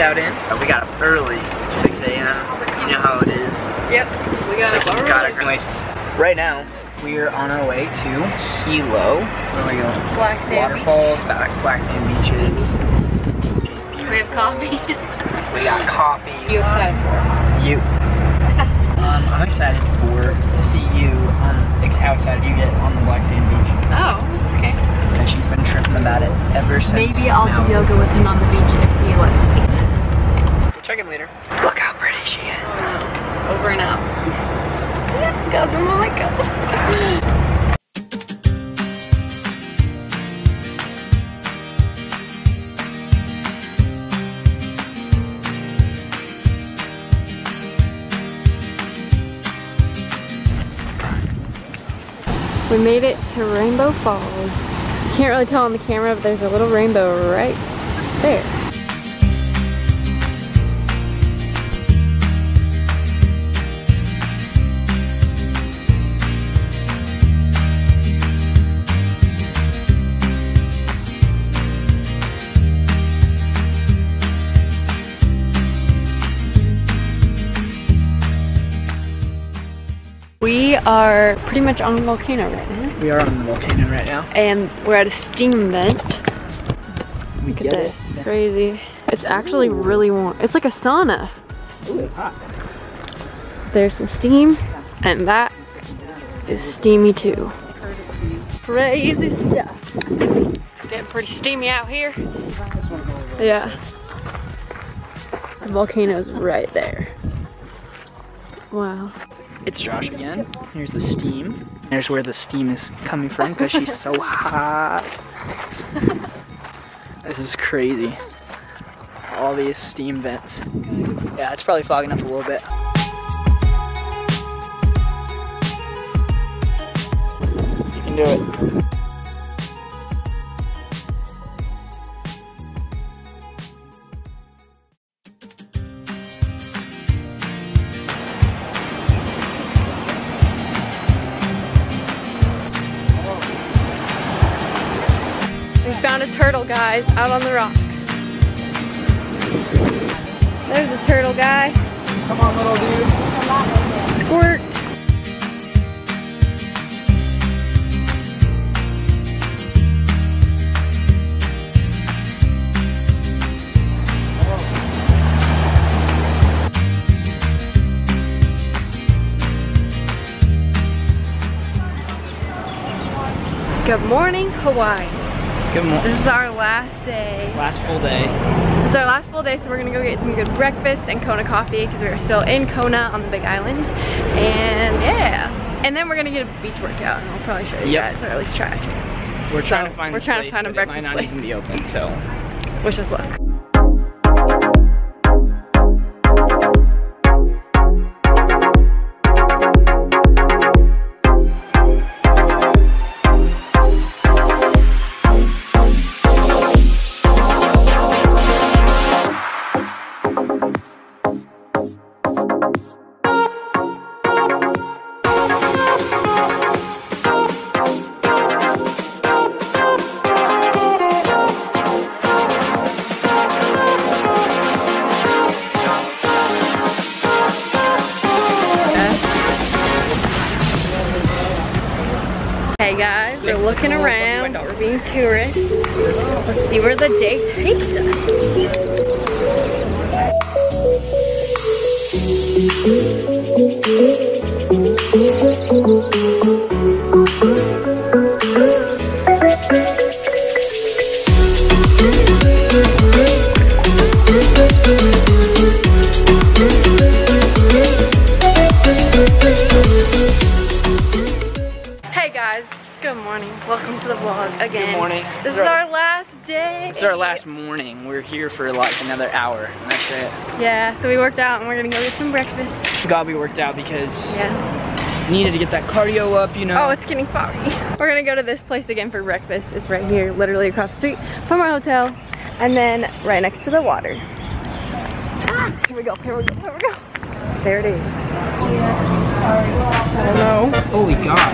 workout in. We got up early, 6 a.m. You know how it is. Yep, we got up early. Anyways, right now, we're on our way to Hilo. Where are we going? Black Sand Waterfalls, Black Sand beaches. We have coffee. We got coffee. You excited for it? You. I'm excited to see you on how excited you get on the Black Sand beach. Oh, okay. And she's been tripping about it ever since. Maybe I'll do yoga with him on the beach if he lets me. We'll check him later. Look how pretty she is. Over and out. God, oh my gosh. We made it to Rainbow Falls. You can't really tell on the camera, but there's a little rainbow right there. We are pretty much on a volcano right now. We are on the volcano right now. And we're at a steam vent. Look at this, it. crazy. It's actually really warm. It's like a sauna. Ooh, it's hot. There's some steam, and that is steamy too. Crazy stuff. It's getting pretty steamy out here. Yeah. The volcano's right there. Wow. It's Josh again. Here's the steam. There's where the steam is coming from because she's so hot. This is crazy. All these steam vents. Yeah, it's probably fogging up a little bit. You can do it. We found a turtle, guys, out on the rocks. There's a turtle guy. Come on, little dude. Squirt. Good morning, Hawaii. Good morning. This is our last day. Last full day. This is our last full day, so we're gonna go get some good breakfast and Kona coffee because we are still in Kona on the Big Island. And yeah. And then we're gonna get a beach workout, and I'll probably show you guys, or at least try. We're trying to find a breakfast it might not place. even be open, so Wish us luck. Hey guys, we're looking around, we're being tourists. Let's see where the day takes us. Hey guys, good morning. Welcome to the vlog again. Good morning. This is our last day. It's our last morning. We're here for like another hour, and that's it. Yeah, so we worked out and we're gonna go get some breakfast. God, we worked out because Yeah. needed to get that cardio up, you know. Oh, it's getting foggy. We're gonna go to this place again for breakfast. It's right here, literally across the street from our hotel, and then right next to the water. Ah, here we go, here we go, here we go. There it is. I don't know. Holy God.